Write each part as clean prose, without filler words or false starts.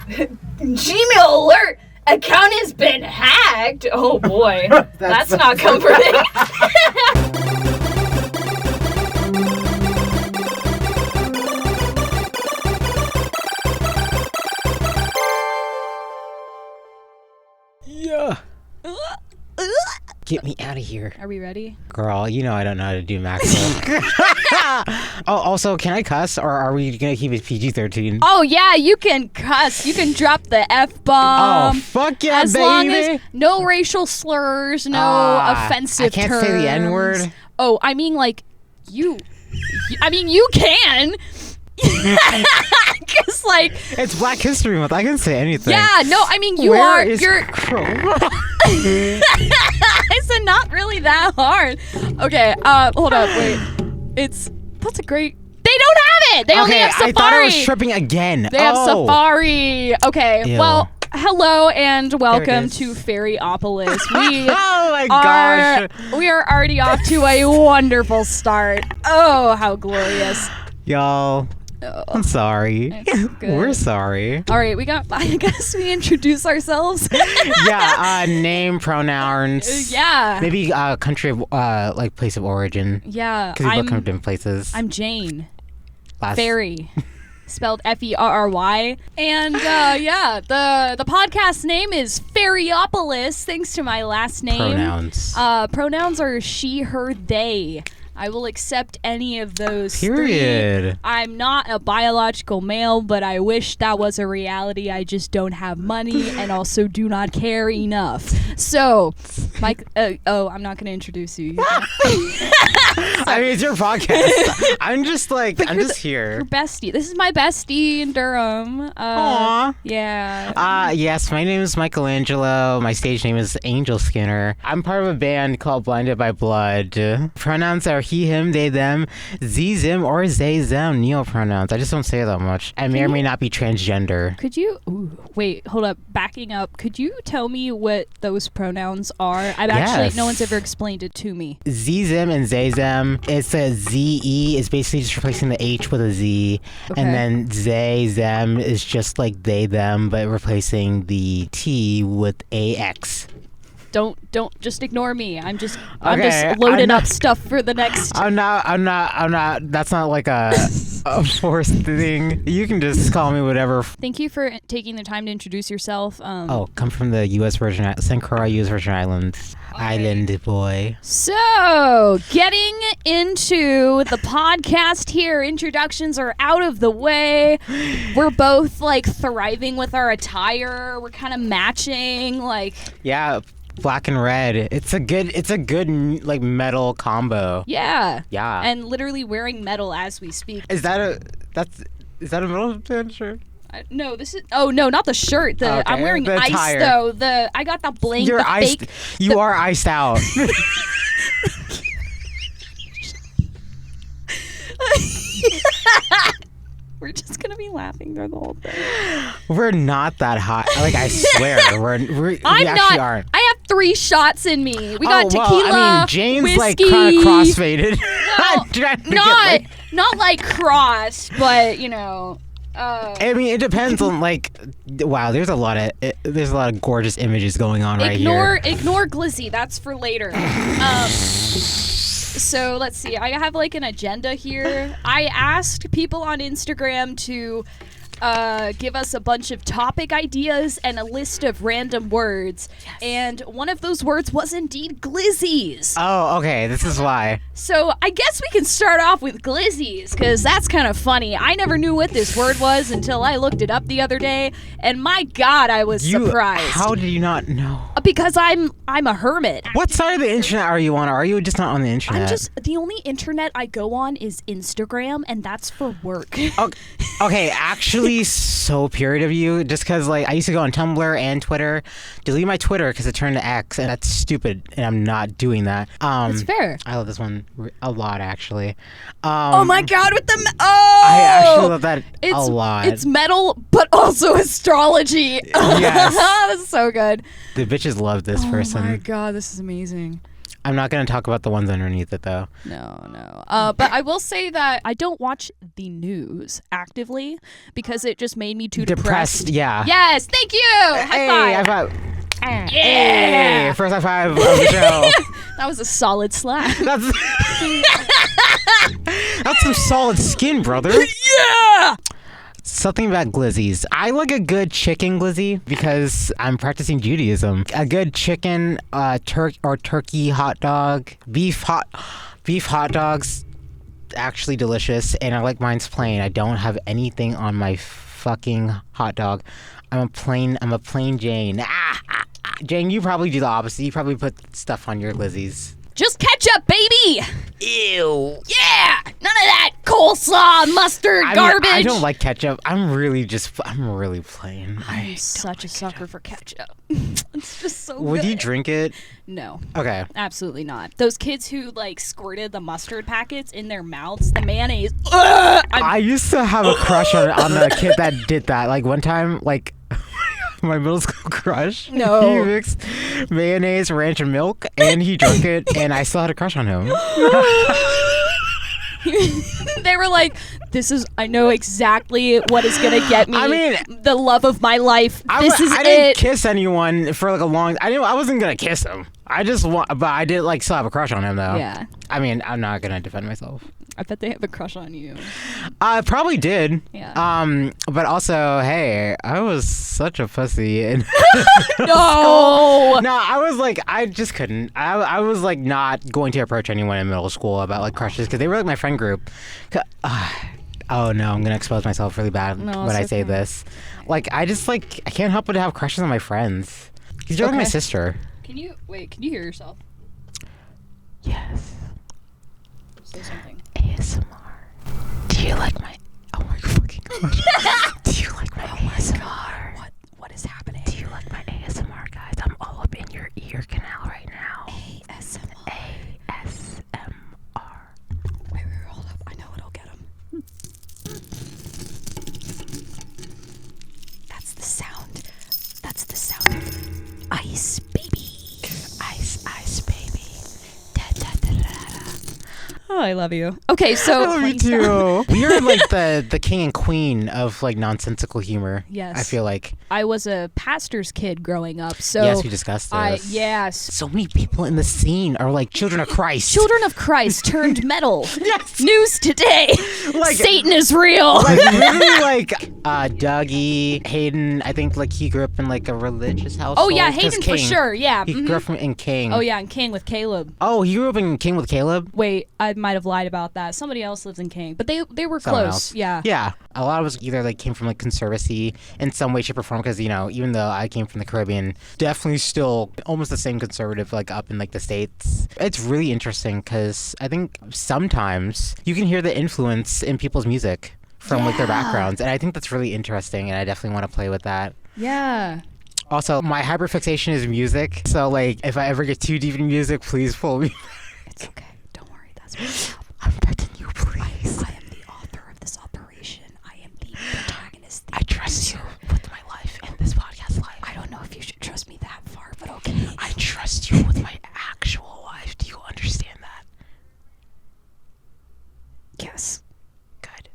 Gmail alert! Account has been hacked! Oh boy. That's not comforting. Yeah. Get me out of here. Are we ready? Girl, you know I don't know how to do Maxwell. Oh, also, can I cuss, or are we going to keep it PG-13? Oh, yeah, you can cuss. You can drop the F-bomb. Oh, fuck yeah, as baby. Long as no racial slurs, no offensive terms. I can't say the N-word. Oh, I mean, like, you can. Because, like... It's Black History Month. I can say anything. Yeah, no, I mean, you're... I said not really that hard. Okay, hold up, wait. That's a great... They don't have it! They only have Safari! I thought I was tripping again. They have Safari. Okay, Ew. well... Hello and welcome to Ferryopolis. Oh my gosh. We are already off to a wonderful start. Oh, how glorious. Y'all, I'm sorry. We're sorry. All right, I guess we introduce ourselves. Yeah, name, pronouns. Yeah. Maybe country of, like place of origin. Yeah. Because we both come from different places. I'm Jane. Ferry. Spelled Ferry. And yeah, the podcast name is Ferryopolis, thanks to my last name. Pronouns. Pronouns are she, her, they. I will accept any of those. Period. Three. I'm not a biological male, but I wish that was a reality. I just don't have money and also do not care enough. So, Mike, I'm not going to introduce you. I mean, it's your podcast. I'm just here. Your bestie. This is my bestie in Durham. Aww. Yeah. Yes, my name is Mikhael-Angelo. My stage name is Angel Skinner. I'm part of a band called Blinded by Blood. Pronouns are he, him, they, them, ze, zim, or zay, them, neo-pronouns. I just don't say that much. I may or may not be transgender. Could you... Ooh, wait, hold up. Backing up. Could you tell me what those pronouns are? No one's ever explained it to me. Ze, zim, and zay, them. It's a ze. It's basically just replacing the H with a Z. Okay. And then zay, them is just like they, them, but replacing the T with AX. Don't just ignore me. I'm just loading up stuff for the next. I'm not. That's not like a forced thing. You can just call me whatever. Thank you for taking the time to introduce yourself. Come from the U.S. St. Croix, U.S. Virgin Islands. Okay. Island boy. So, getting into the podcast here. Introductions are out of the way. We're both like thriving with our attire. We're kind of matching, like. Yeah. Black and red. It's a good like metal combo. Yeah. Yeah. And literally wearing metal as we speak. Is that a metal band shirt? No, this is. Oh no, not the shirt. Okay. I'm wearing the ice attire. though. I got the bling. You're the iced. fake. You are iced out. We're just gonna be laughing through the whole thing. We're not that hot. Like I swear, we actually aren't. I have 3 shots in me. We got tequila, I mean, Jane's whiskey. like kind of crossfaded. Well, not like cross, but you know. I mean, it depends on like. Wow, there's a lot of gorgeous images going on right here. Ignore glizzy. That's for later. So let's see. I have like an agenda here. I asked people on Instagram to give us a bunch of topic ideas and a list of random words. Yes. And one of those words was indeed glizzies. Oh, okay. This is why. So I guess we can start off with glizzies, because that's kind of funny. I never knew what this word was until I looked it up the other day, and my God, I was surprised. How did you not know? Because I'm a hermit. What side of the internet are you on? Or are you just not on the internet? The only internet I go on is Instagram, and that's for work. Okay, actually, so period of you. Just because, like, I used to go on Tumblr and Twitter. Delete my Twitter because it turned to X, and that's stupid, and I'm not doing that. That's fair. I love this one a lot, actually. Oh my God, with the I actually love that a lot. It's metal, but also astrology. Yes. This is so good. The bitches love this person. Oh my God, this is amazing. I'm not going to talk about the ones underneath it, though. No. But I will say that I don't watch the news actively because it just made me too depressed. Yeah. Yes, thank you. High five. Yeah. Yeah. Hey, first high five of the show. That was a solid slap. That's some solid skin, brother. Yeah. Something about glizzies. I like a good chicken glizzy because I'm practicing Judaism. A good chicken, turkey hot dog, beef hot dogs, actually delicious. And I like mine's plain. I don't have anything on my fucking hot dog. I'm a plain Jane. Jane, you probably do the opposite. You probably put stuff on your glizzies. Just ketchup, baby. Ew. Yeah. None of that coleslaw, mustard, garbage. I don't like ketchup. I'm really plain. I'm such a sucker for ketchup. It's just so good. Would you drink it? No. Okay. Absolutely not. Those kids who like squirted the mustard packets in their mouths, the mayonnaise. I used to have a crush on a kid that did that. Like one time, like my middle school crush. No. He mixed mayonnaise, ranch, and milk, and he drank it, and I still had a crush on him. They were like, I know exactly what is going to get me. I mean, the love of my life. I didn't kiss anyone for like a long. I wasn't gonna kiss him. But I did like still have a crush on him though. Yeah. I mean, I'm not gonna defend myself. I bet they have a crush on you. I probably did. Yeah. But also, hey, I was such a pussy. And No. No, I was like, I just couldn't. I was like not going to approach anyone in middle school about like crushes because they were like my friend group. Oh no, I'm gonna expose myself really bad when I say this. Like, I just like I can't help but have crushes on my friends. Because you're like my sister. Can you hear yourself? Yes. Say something. ASMR. Do you like my? Oh my fucking gosh. Do you like my ASMR? What is happening? Do you like my ASMR, guys? I'm all up in your ear canal right now. ASMR. Wait, hold up. I know it'll get him. That's the sound. That's the sound of ice, baby. Ice, baby. Da, da, da, da, da. Oh, I love you. Okay, so I love you too. We are like the king and queen of like nonsensical humor. Yes. I feel like I was a pastor's kid growing up, so yes, we discussed this. Yes. So many people in the scene are like children of Christ. Children of Christ turned metal. Yes. News today. Like, Satan is real. Like literally, like Dougie, Hayden. I think like he grew up in like a religious household. Oh yeah, Hayden for sure. Yeah. He grew up in King. Oh yeah, in King with Caleb. Oh, he grew up in King with Caleb. Wait, I might have lied about that. Somebody else lives in King, but they were Someone close. Else. Yeah. Yeah. A lot of us either like came from like conservacy in some way, shape, or form because even though I came from the Caribbean, definitely still almost the same conservative like up in like the States. It's really interesting because I think sometimes you can hear the influence in people's music from like their backgrounds, and I think that's really interesting, and I definitely want to play with that. Yeah. Also, my hyperfixation is music, so like if I ever get too deep in music, please pull me. It's okay. Don't worry. That's what I'm begging you, please. I am the author of this operation. I am the protagonist. I trust you with my life and this podcast life. I don't know if you should trust me that far, but okay. I trust you with my actual life. Do you understand that? Yes. Good.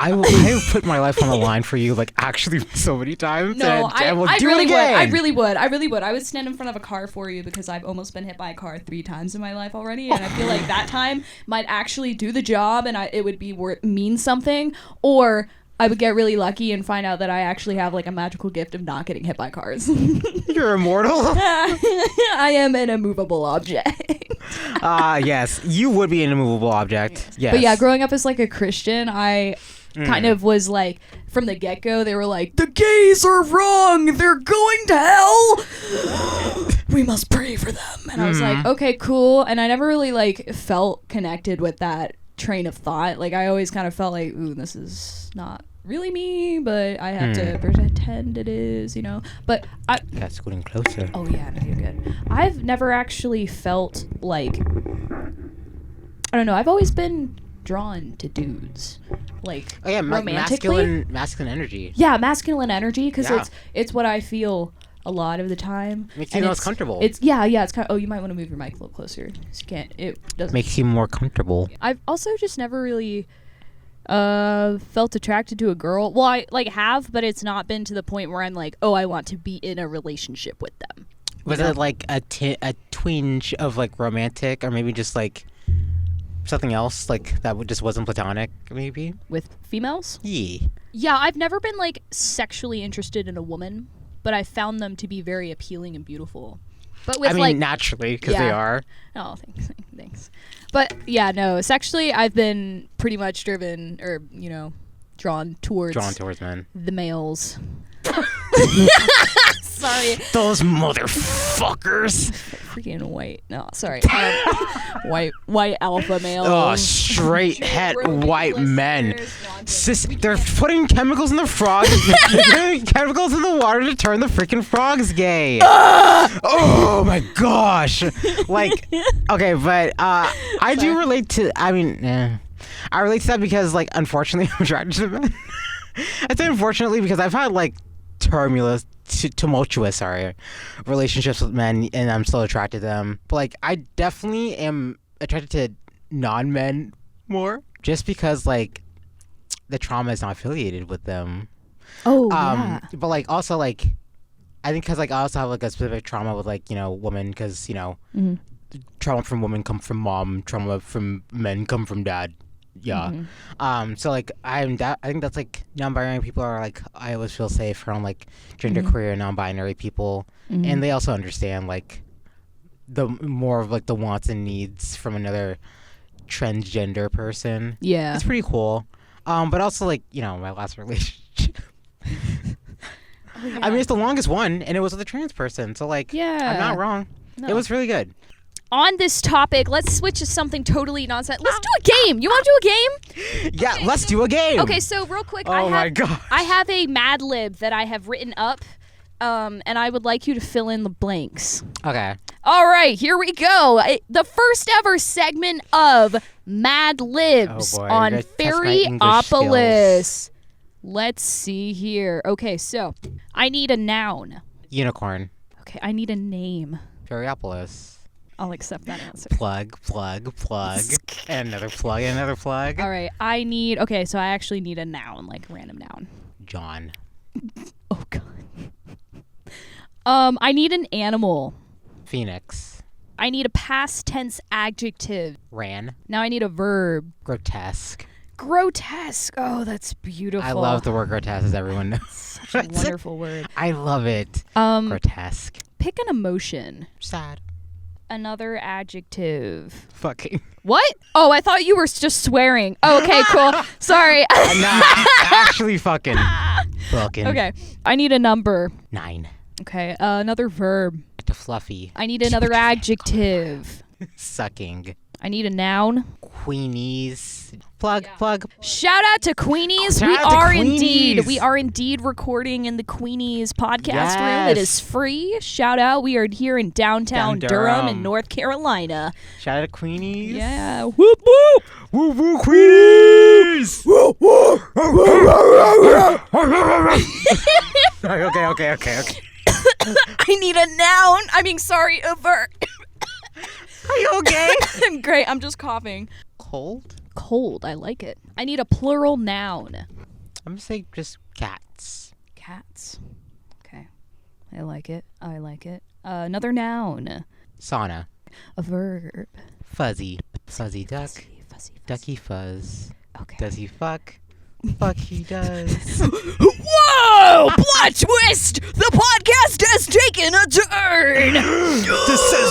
I have put my life on the line for you, like actually so many times. No, I will do really it would. again. I really would. I would stand in front of a car for you because I've almost been hit by a car 3 times in my life already, and I feel like that time might actually do the job, and it would be mean something, or I would get really lucky and find out that I actually have like a magical gift of not getting hit by cars. You're immortal. I am an immovable object. Yes, you would be an immovable object. Yes. But yeah, growing up as like a Christian, I kind of was like, from the get-go, they were like, the gays are wrong, they're going to hell, we must pray for them. And I was like, okay, cool. And I never really like felt connected with that train of thought. Like I always kind of felt like, ooh, this is not really me, but I have to pretend it is, but that's getting closer. Oh yeah, no, you're good. I've never actually felt like, I don't know, I've always been drawn to dudes, like romantically. masculine energy. Yeah, masculine energy, because it's what I feel a lot of the time. Makes you most comfortable. It's it's kind of, oh, you might want to move your mic a little closer. So you can't, it doesn't. Makes you more comfortable. I've also just never really felt attracted to a girl. Well, I like have, but it's not been to the point where I'm like, oh, I want to be in a relationship with them. Was it like a twinge of like romantic, or maybe just like something else like that just wasn't platonic, maybe? With females? Yeah, I've never been like sexually interested in a woman, but I found them to be very appealing and beautiful. But with naturally, because they are. Oh, thanks. But yeah, no, sexually I've been pretty much driven, or drawn towards men. The males. Sorry. Those motherfuckers. Freaking white. No, sorry. White alpha males. Oh, straight het white men. They're putting chemicals in the frogs. Putting chemicals in the water to turn the freaking frogs gay. Oh my gosh. Like, okay, but I do relate to. I relate to that because, like, unfortunately, I'm attracted to men. I say unfortunately because I've had like tumultuous relationships with men, and I'm still attracted to them. But like, I definitely am attracted to non-men more, just because like the trauma is not affiliated with them. Oh, yeah. But like also like, I think because like I also have like a specific trauma with like women, because trauma from women come from mom, trauma from men come from dad. Yeah. Mm-hmm. So like I think that's like non-binary people are like, I always feel safe around like genderqueer non-binary people, and they also understand like the more of like the wants and needs from another transgender person. Yeah. It's pretty cool. But also like, my last relationship. Oh, yeah. I mean, it's the longest one, and it was with a trans person. So like, yeah, I'm not wrong. No. It was really good. On this topic, let's switch to something totally nonsense. Let's do a game. You want to do a game? Yeah, okay, let's do a game. Okay, so real quick, my God. I have a Mad Lib that I have written up, and I would like you to fill in the blanks. Okay. All right, here we go. The first ever segment of Mad Libs on Ferryopolis. Let's see here. Okay, so I need a noun. Unicorn. Okay, I need a name. Ferryopolis. I'll accept that answer. Plug. And another plug. All right, okay, so I actually need a noun, like random noun. John. Oh, God. I need an animal. Phoenix. I need a past tense adjective. Ran. Now I need a verb. Grotesque. Oh, that's beautiful. I love the word grotesque, as everyone knows. Such a wonderful word. I love it. Grotesque. Pick an emotion. Sad. Another adjective. Fucking. What? Oh, I thought you were just swearing. Oh, okay, cool. Sorry. No, actually fucking. Fucking. Okay. I need a number. 9. Okay. Another verb. To fluffy. I need another adjective. Sucking. I need a noun. Queenie's. Plug. Shout out to Queenie's. We are indeed recording in the Queenie's podcast room. It is free. Shout out. We are here in downtown Durham in North Carolina. Shout out to Queenie's. Yeah. Whoop whoop. Woo woo Queenie's. Woo woo. Okay. I need a noun. Sorry, a verb. Are you okay? I'm great. I'm just coughing. Cold. I like it. I need a plural noun. I'm gonna say just cats. Cats. Okay. I like it. Another noun. Sauna. A verb. Fuzzy duck. Fuzzy. Ducky fuzz. Okay. Does he fuck? Fuck he does. Whoa! Plot twist! The podcast has taken a turn! This is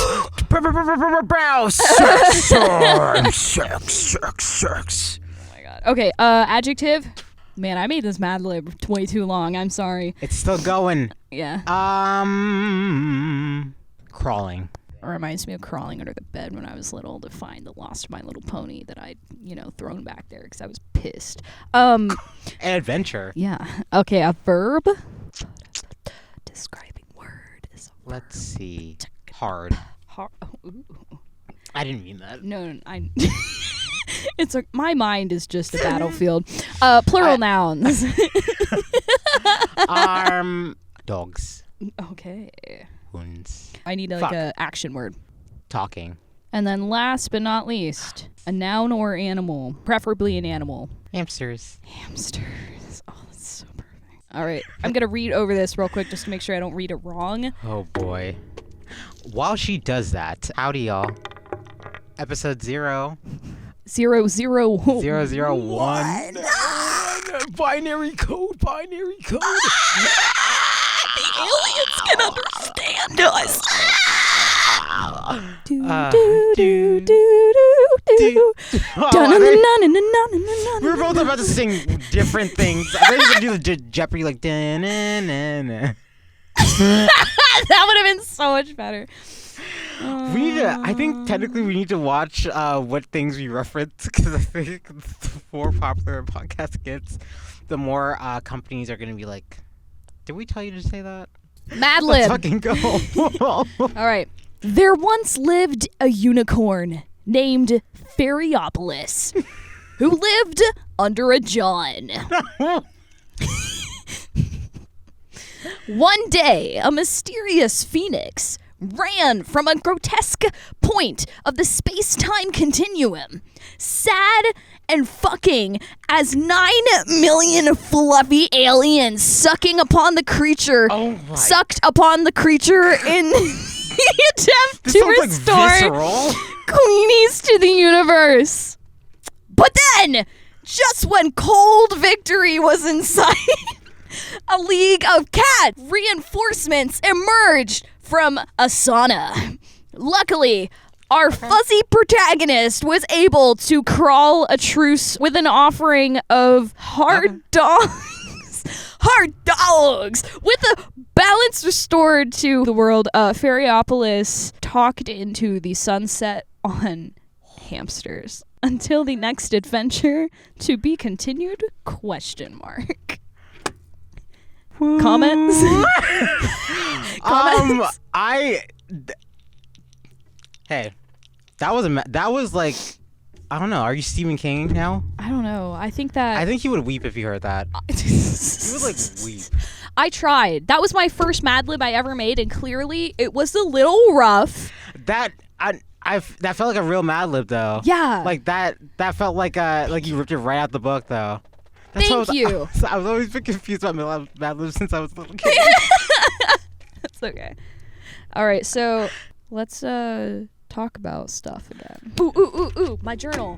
brow sex. Oh my God. Okay, adjective. Man, I made this Mad Lib way too long. I'm sorry. It's still going. Yeah. Crawling. It reminds me of crawling under the bed when I was little to find the lost My Little Pony that I'd, thrown back there because I was pissed. An adventure. Yeah. Okay, a verb. Describing word is a verb. Let's see. Hard. Ooh. I didn't mean that. No, it's my mind is just a battlefield. Plural nouns. Dogs. Okay. Wounds. I need like a action word. Talking. And then last but not least, a noun or animal, preferably an animal. Hamsters. Hamsters. Oh, that's so perfect. All right. I'm going to read over this real quick just to make sure I don't read it wrong. Oh, boy. While she does that, howdy, y'all. Episode 0. 001. 001. Binary code. The aliens can understand us. We were both about to sing different things. I think we could do the Jeopardy like. That would have been so much better. We need to, I think technically we need to watch what things we reference, because I think the more popular a podcast gets, the more companies are going to be like, did we tell you to say that? Mad Let's Lib. fucking go. All right. There once lived a unicorn named Ferryopolis who lived under a John. One day, a mysterious phoenix ran from a grotesque point of the space-time continuum, sad and fucking as 9 million fluffy aliens sucked upon the creature in the attempt to restore Queenies to the universe. But then, just when cold victory was in sight, a league of cat reinforcements emerged from Asana. Luckily, our fuzzy protagonist was able to crawl a truce with an offering of hard dogs. Hard dogs! With a balance restored to the world, Ferryopolis talked into the sunset on hamsters. Until the next adventure, to be continued, ? Comments? Comments? Hey, that was like, I don't know. Are you Stephen King now? I don't know. I think he would weep if he heard that. He would like weep. I tried. That was my first Mad Lib I ever made, and clearly it was a little rough. That felt like a real Mad Lib though. Yeah. Like that felt like you ripped it right out the book though. Thank you. I was always been confused about Mad Libs since I was a little kid. That's okay. All right, so let's talk about stuff again. Ooh, my journal.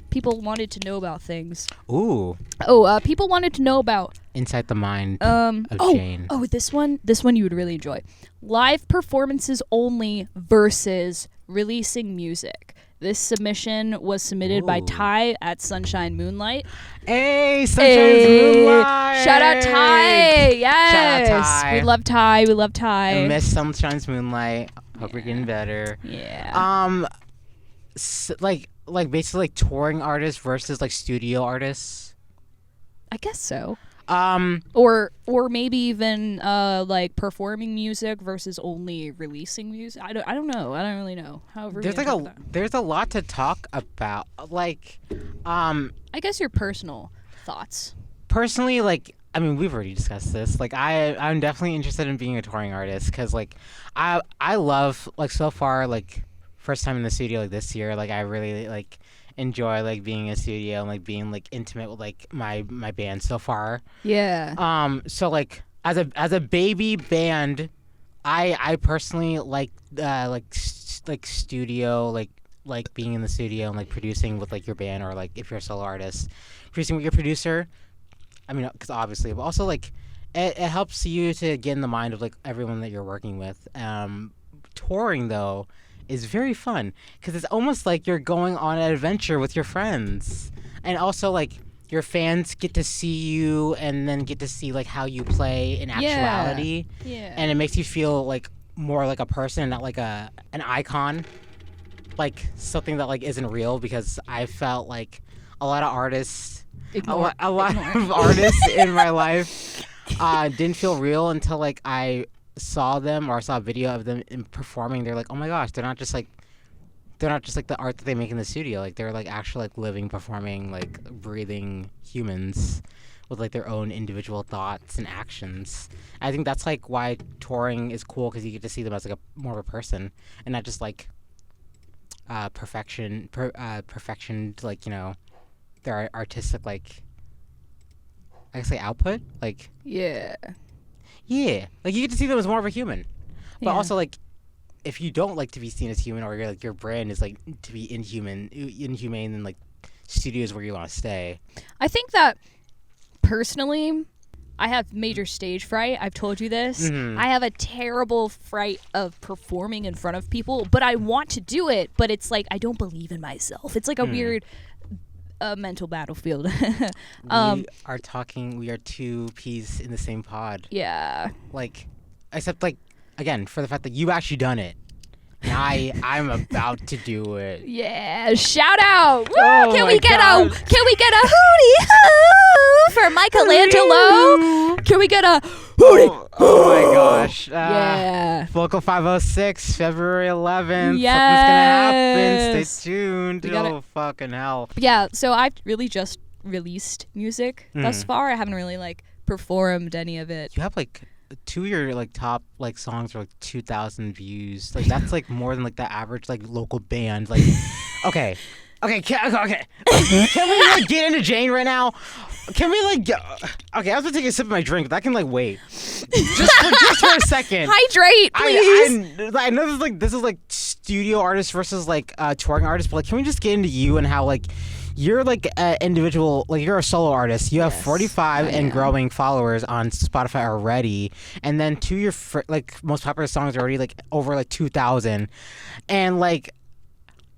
People wanted to know about things. Ooh. Oh, people wanted to know about Inside the Mind of Jane. Oh, this one you would really enjoy. Live performances only versus releasing music. This submission was submitted by Ty at Sunshine Moonlight. Hey, Sunshine's Moonlight! Shout out Ty! Yes! Shout out Ty. We love Ty. I miss Sunshine's Moonlight. Hope you're getting better. Yeah. Like basically like touring artists versus like studio artists. I guess so. Or maybe even like performing music versus only releasing music. I don't know. I don't really know. However, there's a lot to talk about. Like, I guess your personal thoughts. Personally, like, I mean, we've already discussed this. Like, I'm definitely interested in being a touring artist because like I love like so far like first time in the studio like this year. Like I really like enjoy like being in a studio and like being like intimate with like my band so far. Yeah. So like as a baby band, I personally like studio like being in the studio and like producing with like your band, or like if you're a solo artist, producing with your producer. I mean, because obviously, but also like it helps you to get in the mind of like everyone that you're working with. Touring though is very fun because it's almost like you're going on an adventure with your friends, and also like your fans get to see you and then get to see like how you play in actuality. Yeah. And it makes you feel like more like a person, not like an icon, like something that like isn't real. Because I felt like a lot of artists, a lot of artists in my life didn't feel real until like I saw them or saw a video of them performing. They're like, oh my gosh, they're not just like the art that they make in the studio. Like they're like actually like living, performing, like breathing humans, with like their own individual thoughts and actions. I think that's like why touring is cool, because you get to see them as like a more of a person and not just like perfection to like, you know, their artistic, like, I guess, like, output. Like, Yeah. like you get to see them as more of a human, but Yeah. also like, if you don't like to be seen as human, or you're like your brand is like to be inhumane, then like studios where you want to stay. I think that personally, I have major stage fright. I've told you this. Mhm. I have a terrible fright of performing in front of people, but I want to do it. But it's like I don't believe in myself. It's like a weird mental battlefield. We are two peas in the same pod. Yeah. Like, except like, again, for the fact that you've actually done it. And I'm about to do it. Yeah. Shout out. Woo! Oh Can my we get God. a hootie hoo for Michelangelo? Can we get a hootie? Oh my gosh. Yeah. Vocal 506, February 11th. Yes. Something's gonna happen. Stay tuned. We gotta- Oh, fucking hell. Yeah, so I've really just released music thus far. I haven't really like performed any of it. You have like 2 of your like top like songs are like 2,000 views. Like that's like more than like the average like local band. Like, okay. Can we like get into Jane right now? Can we like okay, I was gonna take a sip of my drink, but I can like wait. just for a second. Hydrate, please. I know this is like studio artists versus like touring artists, but like can we just get into you and how like you're like an individual, like you're a solo artist. You have 45 and growing followers on Spotify already, and then 2 of your like most popular songs are already like over like 2,000, and like.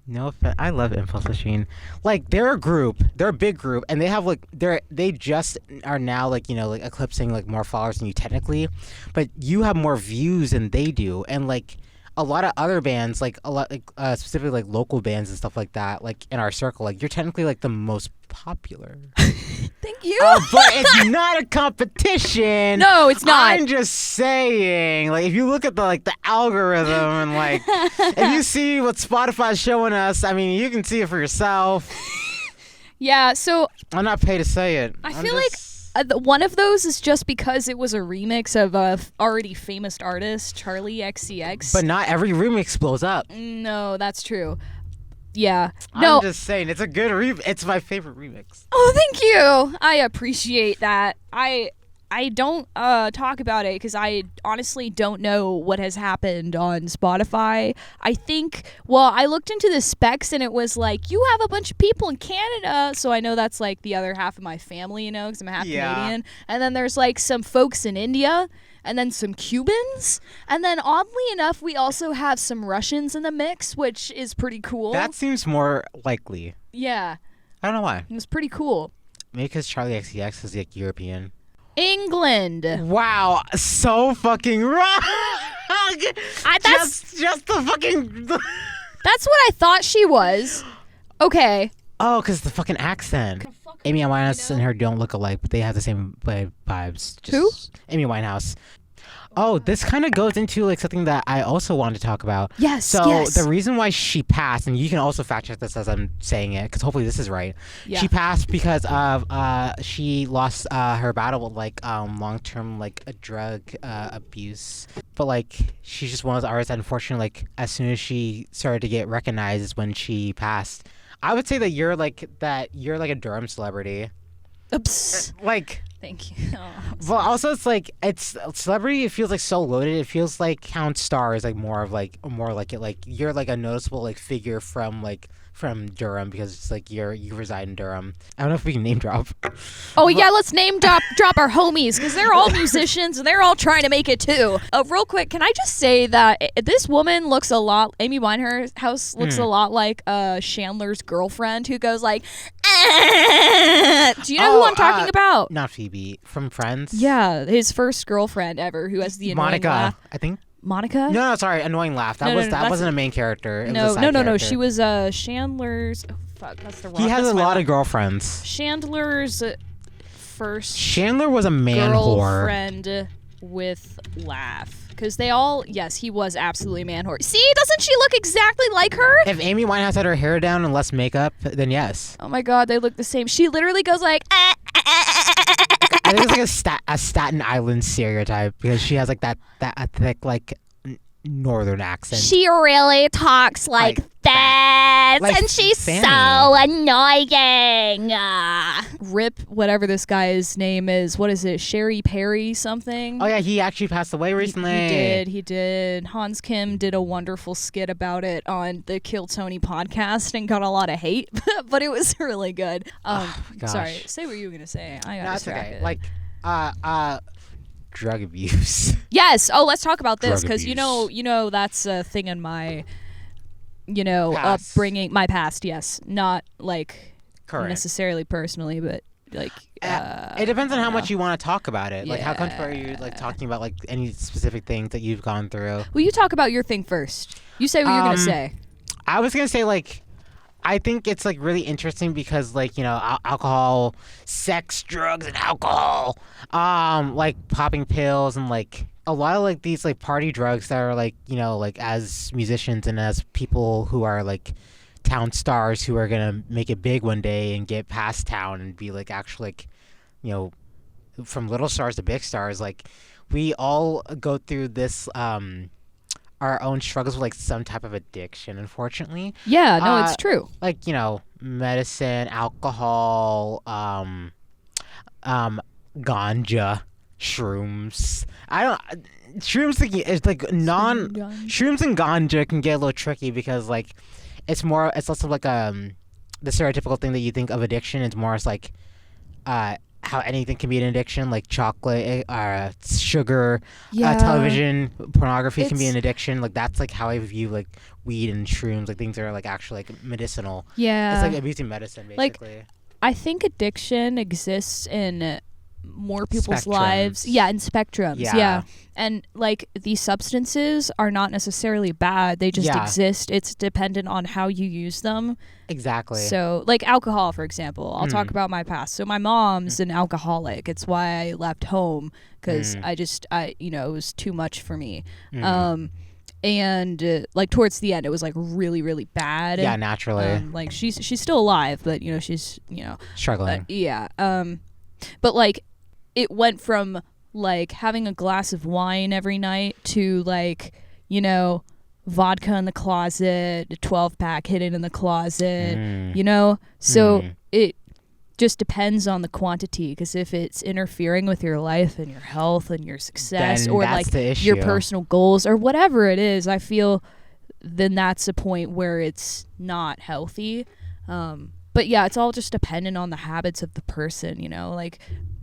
No offense. I love Impulse Machine. Like they're a big group, and they have like they just are now like, you know, like eclipsing like more followers than you technically, but you have more views than they do, and like a lot of other bands, like a lot like specifically like local bands and stuff like that, like in our circle, like you're technically like the most popular. Thank you. But it's not a competition. No, it's not. I'm just saying, like, if you look at the algorithm and like, if you see what Spotify's showing us, I mean, you can see it for yourself. Yeah, so I'm not paid to say it. I feel like one of those is just because it was a remix of a already famous artist, Charlie XCX. But not every remix blows up. No, that's true. Yeah. I'm No. just saying, it's a good it's my favorite remix. Oh, thank you. I appreciate that. I don't talk about it because I honestly don't know what has happened on Spotify. I think, well, I looked into the specs and it was like, you have a bunch of people in Canada. So I know that's like the other half of my family, you know, because I'm half Canadian. And then there's like some folks in India and then some Cubans. And then oddly enough, we also have some Russians in the mix, which is pretty cool. That seems more likely. Yeah. I don't know why. It was pretty cool. Maybe because Charlie XCX is like European. England. Wow, so fucking wrong. That's just the fucking. That's what I thought she was. Okay. Oh, because the fucking accent. Amy Winehouse and her don't look alike, but they have the same vibes. Who? Amy Winehouse. Oh, this kind of goes into like something that I also wanted to talk about. Yes. So yes. the reason why she passed, and you can also fact check this as I'm saying it, because hopefully this is right. Yeah. She passed because of she lost her battle with like long-term like drug abuse. But like she's just one of those artists that unfortunately, like as soon as she started to get recognized is when she passed. I would say that you're like a Durham celebrity. Oops. Like. Thank you. Oh, well, also it's celebrity. It feels like so loaded. It feels like Count Star is like more like it. Like you're like a noticeable like figure from Durham because it's like you reside in Durham. I don't know if we can name drop. Oh yeah, let's name drop our homies because they're all musicians and they're all trying to make it too. Real quick, can I just say that this woman looks a lot. Amy Winehouse looks a lot like Chandler's girlfriend who goes like. Do you know who I'm talking about? Not Phoebe from Friends. Yeah, his first girlfriend ever, who has the annoying Monica, laugh. I think. Monica? No, sorry, annoying laugh. That wasn't a main character. It was a side no. character. She was Chandler's. Oh, fuck, that's the wrong. He has that's a my lot wrong. of girlfriends. Chandler's first. Chandler was a man whore. Girlfriend with laugh. Because they all, yes, he was absolutely a man whore. See, doesn't she look exactly like her? If Amy Winehouse had her hair down and less makeup, then yes. Oh my god, they look the same. She literally goes like, I think it's like a Staten Island stereotype because she has like that thick like northern accent. She really talks like that, Like and she's Fanny. so annoying. Rip whatever this guy's name is. What is it? Sherry Perry something? Oh yeah, he actually passed away recently. He did. Hans Kim did a wonderful skit about it on the Kill Tony podcast and got a lot of hate, but it was really good. Gosh. Sorry, say what you were gonna say. I got No, it's distracted. okay. Like drug abuse. Yes. Oh, let's talk about this Drug because abuse. you know that's a thing in my, Past. upbringing. My past, yes, not like Correct. necessarily personally, but like. It depends on how much you want to talk about it. Like, how comfortable are you like talking about like any specific things that you've gone through? Well, you talk about your thing first. You say what you're gonna say. I was gonna say like, I think it's like really interesting because like alcohol, sex, drugs, and alcohol, like popping pills and like a lot of like these like party drugs that are like like as musicians and as people who are like town stars who are gonna make it big one day and get past town and be like actually like from little stars to big stars, like we all go through this our own struggles with like some type of addiction, unfortunately. Yeah, no, it's true. Like medicine, alcohol, ganja, shrooms. Shrooms and ganja can get a little tricky because like it's less of like the stereotypical thing that you think of addiction. It's more as like how anything can be an addiction, like chocolate, sugar, television, pornography can be an addiction. Like that's like how I view like weed and shrooms, like things that are like actually like medicinal. Yeah, it's like abusing medicine basically. Like, I think addiction exists in more people's Spectrums. lives. Yeah, in spectrums. Yeah. Yeah. And like these substances are not necessarily bad. They just exist. It's dependent on how you use them. Exactly. So like alcohol, for example, I'll talk about my past. So my mom's an alcoholic. It's why I left home because it was too much for me. And like towards the end, it was like really, really bad. Yeah, naturally. Like she's still alive, but she's struggling. But like it went from like having a glass of wine every night to like vodka in the closet, a 12-pack hidden in the closet, so it just depends on the quantity, because if it's interfering with your life and your health and your success Then or that's like the issue. your personal goals or whatever it is, I feel then that's a point where it's not healthy. But yeah, it's all just dependent on the habits of the person, like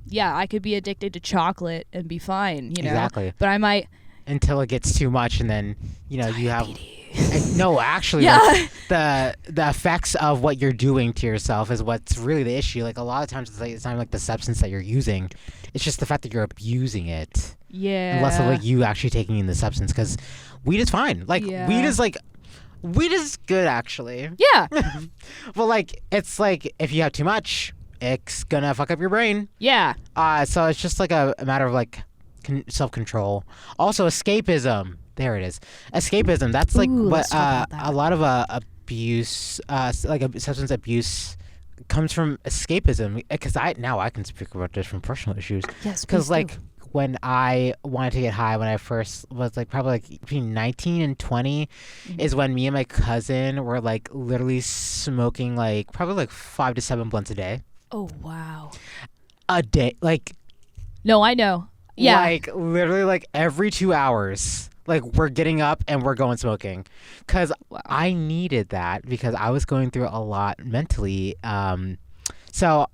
yeah, I could be addicted to chocolate and be fine, Exactly. But I might until it gets too much, and then you have no, actually, Yeah. like, the effects of what you're doing to yourself is what's really the issue. Like a lot of times, it's not like the substance that you're using; it's just the fact that you're abusing it. Yeah. And less of like you actually taking in the substance, because weed is fine. Like weed is good actually. Yeah. But like it's like if you have too much, it's gonna fuck up your brain. Yeah. So it's just like a matter of like self-control. Also, escapism. There it is. Escapism. That's like Ooh, what let's talk about that. a lot of abuse, substance abuse, comes from escapism. Because I can speak about this from personal issues. Yes. Because please like do. when I wanted to get high, when I first was like probably like between 19 and 20, is when me and my cousin were like literally smoking like probably like 5 to 7 blunts a day. Oh wow. A day, like. No, I know. Yeah. Like literally like every 2 hours, like we're getting up and we're going smoking, because I needed that because I was going through a lot mentally. So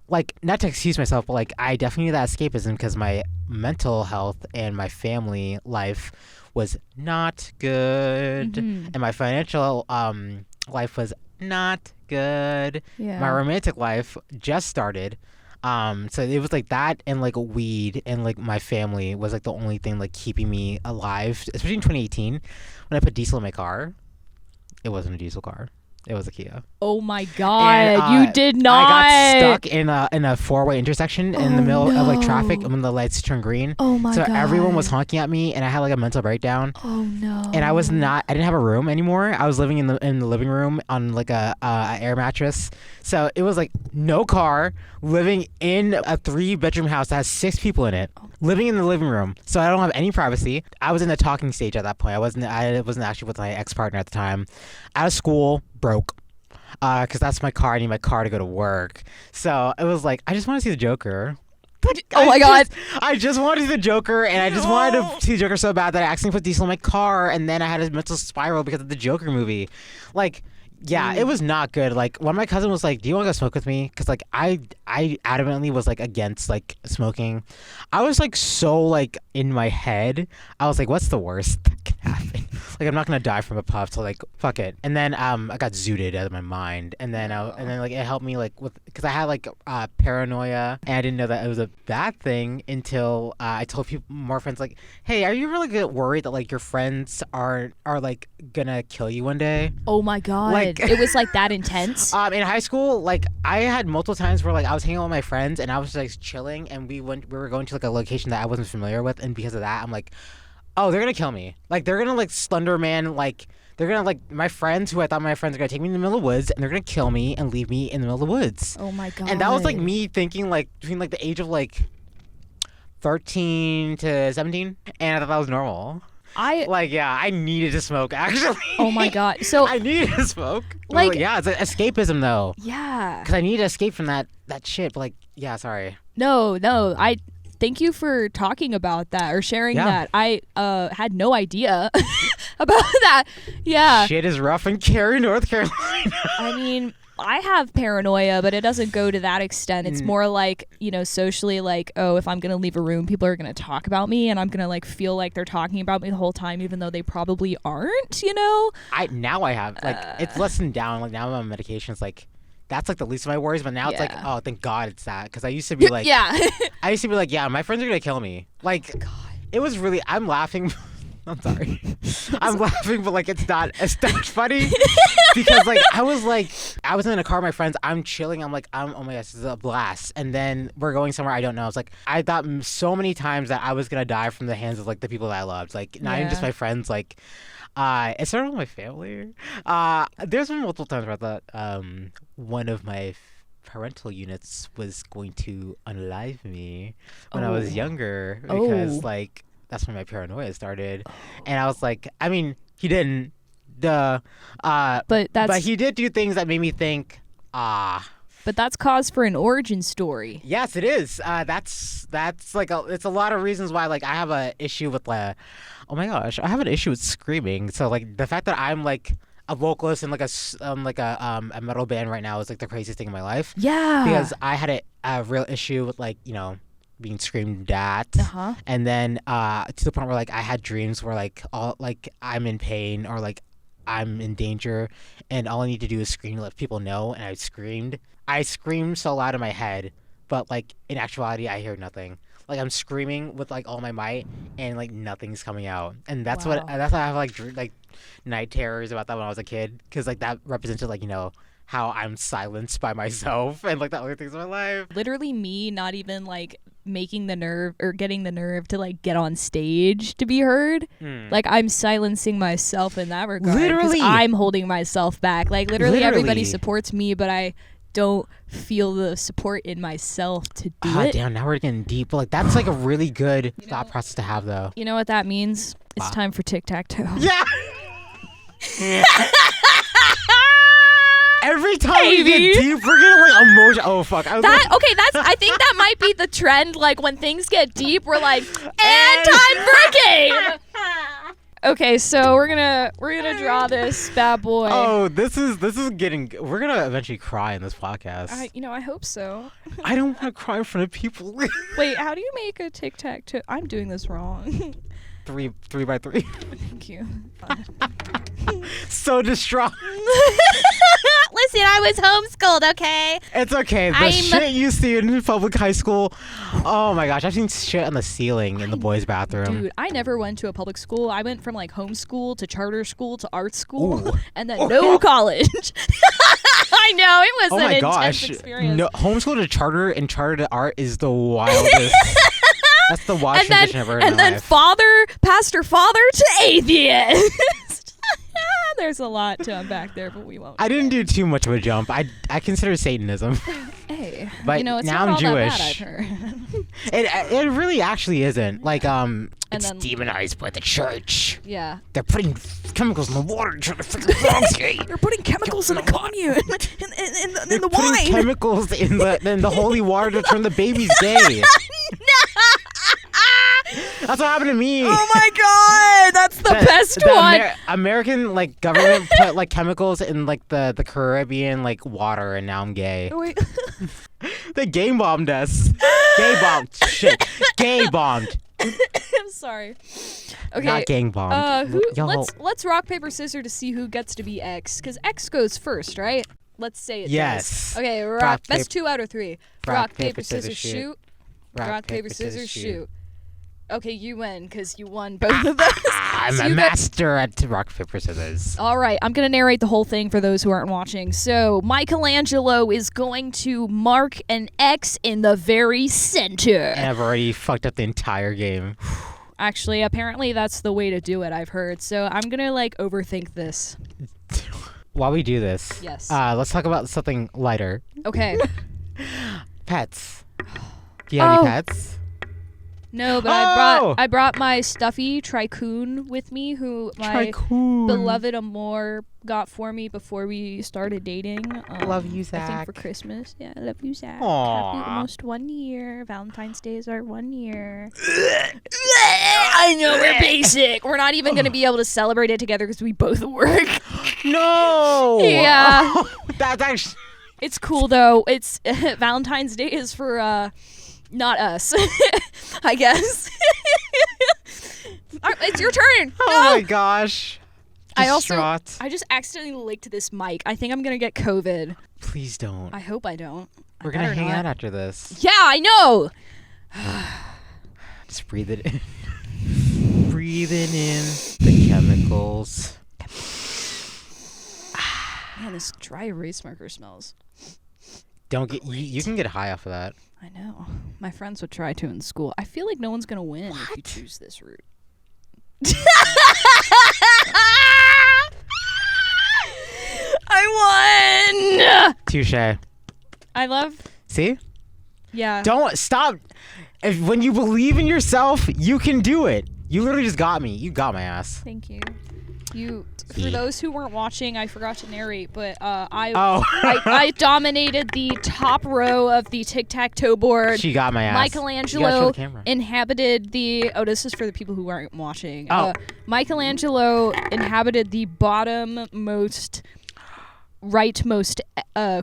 like, not to excuse myself, but like I definitely need that escapism because my mental health and my family life was not good, and my financial life was not good. Yeah. My romantic life just started. So it was like that and like weed and like my family was like the only thing like keeping me alive, especially in 2018 when I put diesel in my car. It wasn't a diesel car. It was a Kia. Oh my god, And, you did not. I got stuck in a four-way intersection in the middle of like traffic when the lights turned green. Oh my god. So everyone was honking at me, and I had like a mental breakdown. Oh no. And I didn't have a room anymore. I was living in the living room on like a air mattress. So it was like no car, living in a 3-bedroom house that has 6 people in it, living in the living room. So I don't have any privacy. I was in the talking stage at that point. I wasn't actually with my ex-partner at the time. Out of school, broke. Because that's my car. I need my car to go to work. So it was like, I just want to see the Joker. Oh my god. I just wanted to see the Joker, and I just wanted to see the Joker so bad that I accidentally put diesel in my car, and then I had a mental spiral because of the Joker movie. Like, yeah, it was not good. Like, when my cousin was like, do you want to go smoke with me? Because, like, I adamantly was, like, against, like, smoking. I was, like, so, like, in my head. I was like, what's the worst that can happen? Like, I'm not going to die from a puff, so, like, fuck it. And then I got zooted out of my mind. And then, like, it helped me, like, because I had, like, paranoia, and I didn't know that it was a bad thing until I told more friends, like, hey, are you really worried that, like, your friends are like, gonna kill you one day? Oh my god. Like, It was like that intense. In high school, like I had multiple times where like I was hanging out with my friends and I was like chilling, and we were going to like a location that I wasn't familiar with, and because of that, I'm like, oh, they're gonna kill me. Like they're gonna like Slender Man, like they're gonna like my friends who I thought my friends were gonna take me in the middle of the woods, and they're gonna kill me and leave me in the middle of the woods. Oh my god. And that was like me thinking like between like the age of like 13 to 17, and I thought that was normal. I needed to smoke actually. Oh my god. So I needed to smoke. Like, yeah, it's escapism though. Yeah. Because I needed to escape from that shit. But like, yeah, sorry. No. I thank you for talking about that or sharing that. I had no idea about that. Yeah. Shit is rough in Cary, North Carolina. I mean, I have paranoia, but it doesn't go to that extent. It's more like, socially, like, oh, if I'm going to leave a room, people are going to talk about me, and I'm going to, like, feel like they're talking about me the whole time, even though they probably aren't, Now I have, like, it's lessened down. Like, now I'm on medications, like, that's, like, the least of my worries, but now it's like, oh, thank God it's that. Because I used to be like, yeah. I used to be like, yeah, my friends are going to kill me. Like, God. It was really, I'm laughing. I'm sorry. I'm laughing, but like it's not funny because like I was in a car with my friends. I'm chilling. I'm like, oh my gosh, this is a blast. And then we're going somewhere I don't know. It's like I thought so many times that I was gonna die from the hands of like the people that I loved. Like not even just my friends. Like it started with my family. There's been multiple times where I thought one of my parental units was going to unalive me when I was younger because like. That's when my paranoia started. And I was like, I mean, he didn't. But he did do things that made me think, But that's cause for an origin story. Yes, it is. That's like it's a lot of reasons why like I have a issue with oh my gosh, I have an issue with screaming. So like the fact that I'm like a vocalist in like a metal band right now is like the craziest thing in my life. Yeah. Because I had a real issue with like, being screamed at, and then to the point where like I had dreams where like all like I'm in pain or like I'm in danger, and all I need to do is scream to let people know. And I screamed so loud in my head, but like in actuality I hear nothing. Like I'm screaming with like all my might, and like nothing's coming out. And that's why I have like night terrors about that when I was a kid, because like that represented like how I'm silenced by myself and like the other things in my life. Literally me not even like making the nerve or getting the nerve to like get on stage to be heard. Like I'm silencing myself in that regard. Literally. I'm holding myself back. Like literally everybody supports me, but I don't feel the support in myself to do it. Damn, now we're getting deep. But like that's like a really good thought process to have though. You know what that means? It's time for tic-tac-toe. Yeah. Every time we get deep, we're getting like emotion. Oh fuck! I think that might be the trend. Like when things get deep, we're like, and time for a game. Okay, so we're gonna draw this bad boy. Oh, this is getting. We're gonna eventually cry in this podcast. I hope so. I don't want to cry in front of people. Wait, how do you make a tic-tac-toe? I'm doing this wrong. 3 by 3. Thank you. So distraught. Listen, I was homeschooled, okay? It's okay. The shit you see in public high school. Oh my gosh, I've seen shit on the ceiling in the boys' bathroom. Dude, I never went to a public school. I went from like homeschool to charter school to art school, and then no college. I know it was Oh an my intense gosh. experience. No, homeschool to charter and charter to art is the wildest. That's the wildest transition I've ever heard in and my then life. pastor father to atheist. There's a lot to unpack there, but we won't. I didn't do too much of a jump. I consider Satanism. Hey, But you know, it's now not I'm all Jewish. that bad, I've heard. It really actually isn't. Like it's then- demonized by the church. Yeah. They're putting chemicals in the water to try to fix the wrong. They're putting chemicals in the commune, in They're the putting wine. chemicals in the holy water to turn the babies gay. That's what happened to me. Oh my god, that's the best one. American like government put like chemicals in like the Caribbean like water, and now I'm gay. Wait. They gay bombed us. Gay bombed. Shit. Gay bombed. I'm sorry. Okay. Not gang bombed. Let's rock paper scissors to see who gets to be X, because X goes first, right? Let's say it Yes. does. Okay, Rock, best paper- 2 out of 3. rock, paper, scissors, shoot. Rock, paper, scissors, shoot. Okay, you win because you won both of those. I'm So a you master at rock, paper, scissors. All right, I'm going to narrate the whole thing for those who aren't watching. So, Michelangelo is going to mark an X in the very center. And I've already fucked up the entire game. Actually, apparently that's the way to do it, I've heard. So, I'm going to overthink this. While we do this, Yes. let's talk about something lighter. Okay. Pets. Do you have Oh. any pets? No, but I brought my stuffy Tricoon with me, who my Tricoon. beloved Amor got for me before we started dating. Love you, I think Zach. for Christmas. Yeah, I love you, Zach. Aw. Happy almost 1 year. Valentine's Day is our 1 year. I know we're basic. We're not even gonna be able to celebrate it together because we both work. No. Yeah. That's actually. It's cool though. It's Valentine's Day is for not us, I guess. All right, it's your turn. Oh Go. my gosh. I Distraught. just accidentally licked this mic. I think I'm gonna get COVID. Please don't. I hope I don't. We're gonna hang out after this. Yeah, I know. Just breathe it in. Breathing in the chemicals. Man, this dry erase marker smells. Don't get you can get high off of that. I know. My friends would try to in school. I feel like no one's gonna win if you choose this route. I won. Touche. I love. See? Yeah. Don't stop. When you believe in yourself, you can do it. You literally just got me. You got my ass. Thank you. For Yeah. those who weren't watching, I forgot to narrate, but I Oh. dominated the top row of the tic-tac-toe board. She got my ass. You gotta show Michelangelo the camera. inhabited the. Oh, this is for the people who aren't watching. Oh. Michelangelo inhabited the bottom-most, rightmost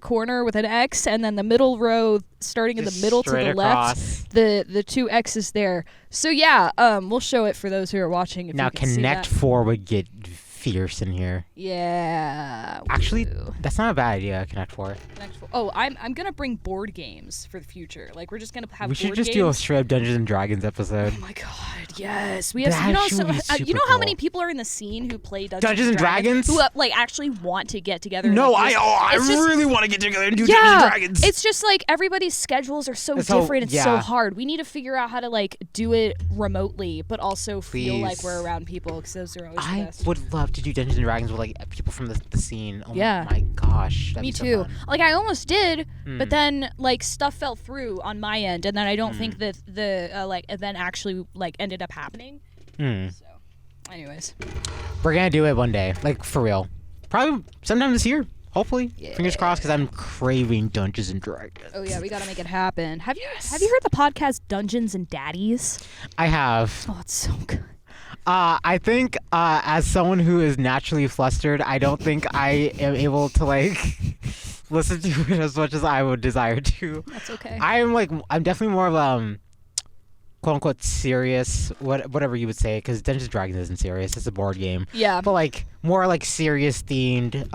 corner with an X, and then the middle row, starting in the Just middle to straight the across. left, the 2 X's there. So yeah, we'll show it for those who are watching. If Now you can see Connect that. 4 would get fierce in here. Yeah. Actually, woo. that's not a bad idea. Connect 4. Oh, I'm gonna bring board games for the future. Like we're just gonna have. We should board just games. do a straight up Dungeons and Dragons episode. Oh my god, yes. We have. That You know, actually would be super you know how cool. many people are in the scene who play Dungeons and Dragons? who actually want to get together. and, No, like, I it's just- really want to get together and do Yeah, Dungeons and Dragons. it's just like everybody's schedules are so It's so- different. It's so yeah. hard. We need to figure out how to do it remotely, but also feel like Please. we're around people because those are always the I best. would love to do Dungeons and Dragons with people from the scene. Oh Yeah. my gosh. That'd Me be so too. fun. I almost did, Hmm. but then stuff fell through on my end, and then I don't think that the event actually ended up happening. Hmm. So, anyways, We're gonna do it one day, for real. Probably sometime this year. Hopefully. Yeah. Fingers crossed, because I'm craving Dungeons and Dragons. oh yeah, we gotta make it happen. Have you heard the podcast Dungeons and Daddies? I have. Oh, it's so good. I think as someone who is naturally flustered, I don't think I am able to listen to it as much as I would desire to. That's okay. I'm definitely more of quote unquote serious, whatever you would say, because Dungeons and Dragons isn't serious. It's a board game. Yeah. But more serious themed,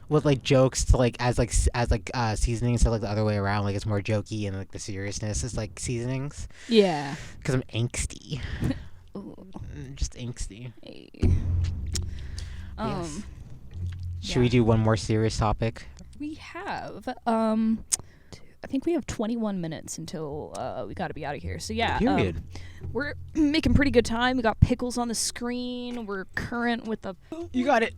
with jokes to as seasoning instead of the other way around. It's more jokey and the seriousness is seasonings. Yeah. Because I'm angsty. Ooh. Just angsty. Hey. Yes. Should Yeah. we do one more serious topic? We have, I think we have 21 minutes until we got to be out of here. So yeah, Period. We're making pretty good time. We got pickles on the screen. We're current with the. You got it.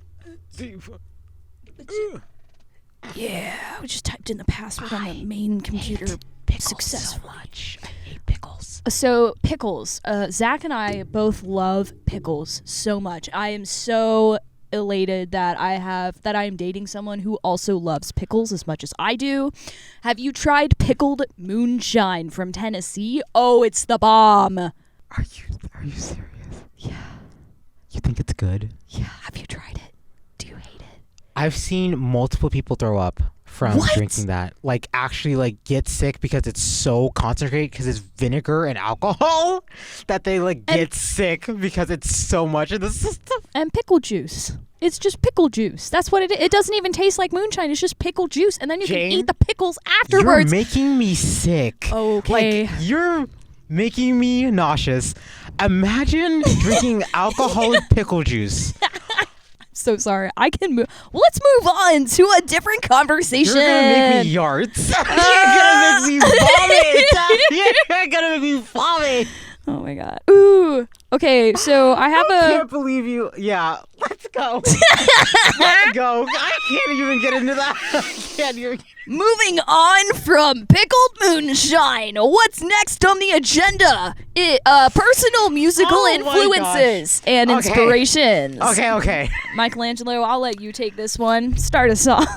Yeah, we just typed in the password on the main computer successfully. So much. I hate pickles. So pickles. Zach and I both love pickles so much. I am so elated that I am dating someone who also loves pickles as much as I do. Have you tried pickled moonshine from Tennessee? Oh, it's the bomb. Are you serious? Yeah. You think it's good? Yeah. Have you tried it? Do you hate it? I've seen multiple people throw up from drinking that. Like, actually, like, get sick because it's so concentrated because it's vinegar and alcohol that they, like, get sick because it's so much in the system. And pickle juice. It's just pickle juice. That's what it is. It doesn't even taste like moonshine. It's just pickle juice. And then you Jane, can eat the pickles afterwards. You're making me sick. Okay. Like, you're making me nauseous. Imagine drinking alcoholic pickle juice. So sorry. I can move. Well, let's move on to a different conversation. You're gonna make me yards. You're gonna make me vomit. You're gonna make me vomit. Oh my god. Ooh. Okay, so I have I can't believe you. Yeah, let's go. Let's go. I can't even get into that. I can't even. Moving on from pickled moonshine. What's next on the agenda? Personal musical Oh my influences and Okay. inspirations. Okay. Michelangelo, I'll let you take this one. Start us off.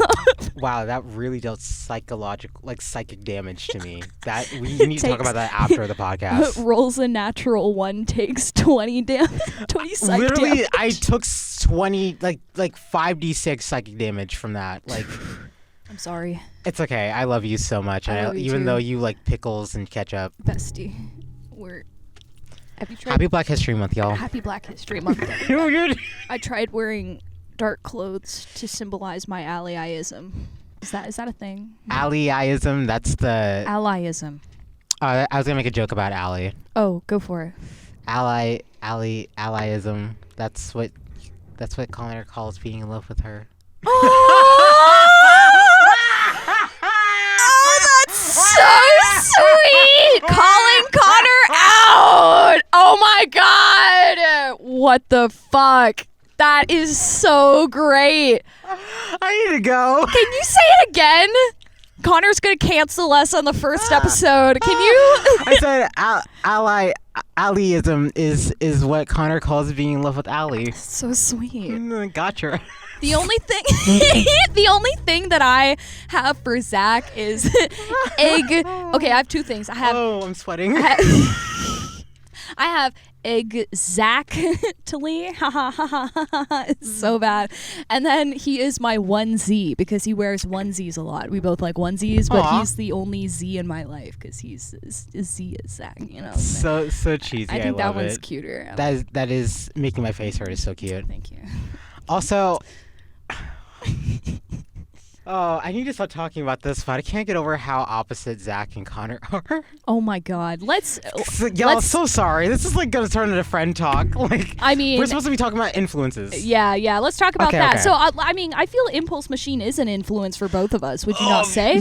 Wow, that really dealt psychic damage to me. That we need to talk about that after the podcast. Rolls a natural one, takes 20 psych Literally, damage. I took 20 like 5d6 psychic damage from that. Like, I'm sorry, it's okay. I love you so much. I love you even too. though you like pickles and ketchup. bestie. Have you tried Happy Black History Month, y'all. Happy Black History Month? I tried wearing dark clothes to symbolize my allyism. Is that a thing? Allyism. That's the. Allyism. I was gonna make a joke about ally. Oh, go for it. Allyism. That's what Connor calls being in love with her. Oh, that's so sweet! Calling Connor out! Oh my god! What the fuck? That is so great. I need to go. Can you say it again? Connor's gonna cancel us on the first episode. Can you? I said allyism is what Connor calls being in love with Allie. So sweet. Gotcha. The only thing that I have for Zach is egg. Okay, I have two things. Oh, I'm sweating. I have exactly. It's so bad. And then he is my one Z because he wears onesies a lot. We both like onesies, but Aw. he's the only Z in my life because he's Z is Zach. You know. So cheesy. I think that love one's it. cuter. That is making my face hurt. It's so cute. Thank you. Also, oh, I need to stop talking about this, but I can't get over how opposite Zach and Connor are. Oh my God. Y'all, so sorry. This is like gonna turn into friend talk. Like, I mean, we're supposed to be talking about influences. Yeah. Let's talk about Okay, that. okay. So, I mean, I feel Impulse Machine is an influence for both of us. Would you not say?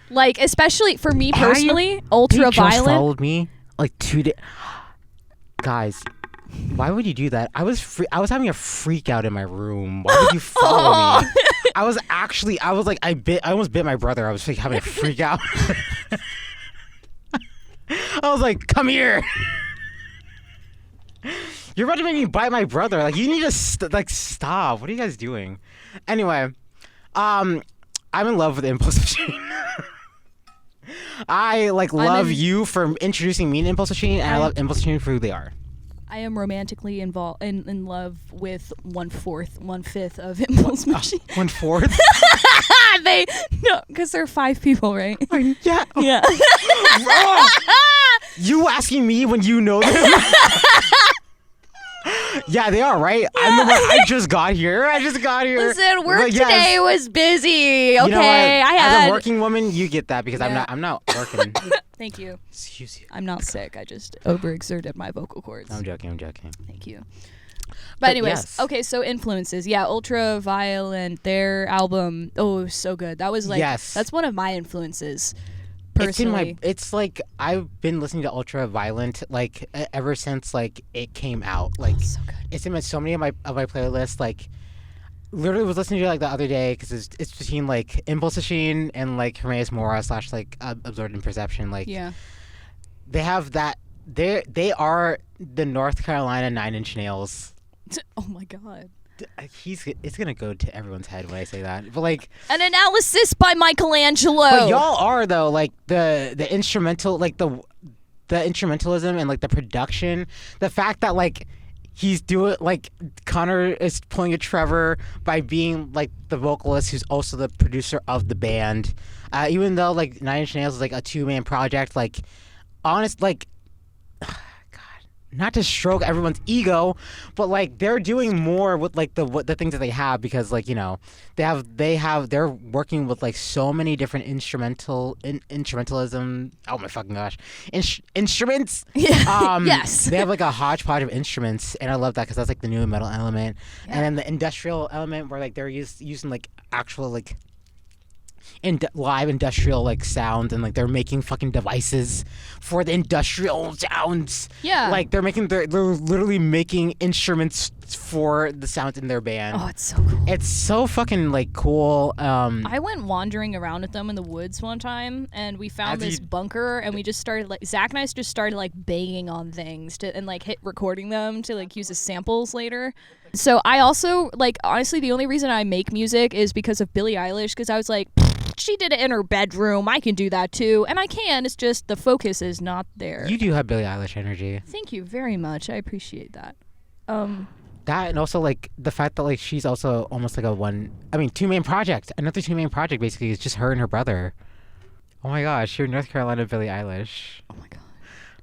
Like, especially for me personally, They Ultra just Violent. followed me like 2 days. Guys, why would you do that? I was having a freak out in my room. Why would you follow me? I almost bit my brother. I was like having a freak out. I was like, come here. You're about to make me bite my brother. Like, you need to stop. What are you guys doing? Anyway, I'm in love with Impulse Machine. I love you for introducing me to Impulse Machine, and I love Impulse Machine for who they are. I am romantically involved in love with 1/5 of Impulse Machine. 1/4? Because there are 5 people, right? Yeah. Yeah. You asking me when you know them? Yeah, they are, right? I'm the one. I just got here. Listen, work But yes, today was busy. Okay, you know what? I had. As a working woman, you get that because Yeah. I'm not working. Thank you. Excuse you. I'm not sick. I just overexerted my vocal cords. I'm joking. Thank you. But anyways, yes. okay, so influences. Yeah, Ultraviolent, their album, so good. That was like, Yes. that's one of my influences, personally. It's like I've been listening to Ultraviolent like ever since like it came out. Like so good. it's in so many of my playlists. Like literally was listening to it like the other day because it's between like Impulse Machine and like Hermes Mora / like Absorbed in Perception. Like Yeah. they have that. They are the North Carolina 9 Inch Nails. Oh my god. It's gonna go to everyone's head when I say that, but like An analysis by Michelangelo. but y'all are though, like the instrumental, like the instrumentalism and like the production, the fact that like he's doing like Connor is pulling a Trevor by being like the vocalist who's also the producer of the band, even though like 9 Inch Nails is like a 2-man project, like honest like. Not to stroke everyone's ego, but like they're doing more with like the things that they have, because like, you know, they're working with like so many different instrumentalism. Oh my fucking gosh, instruments. Yeah. Yes. They have like a hodgepodge of instruments, and I love that because that's like the new metal element, and then the industrial element where like they're using like actual like. Live industrial like sounds, and like they're making fucking devices for the industrial sounds. Yeah, like they're literally making instruments for the sounds in their band. Oh, it's so cool. It's so fucking like cool. I went wandering around with them in the woods one time, and we found this bunker, and we just started like Zach and I just started like banging on things and like hit recording them to like use as samples later. So I also like, honestly, the only reason I make music is because of Billie Eilish, because I was like, she did it in her bedroom, I can do that too, and I can. It's just the focus is not there. You do have Billie Eilish energy. Thank you very much. I appreciate that. That, and also like the fact that like she's also almost like a 2-man project. Another 2-man project basically is just her and her brother. Oh my gosh, you're North Carolina Billie Eilish. Oh my god.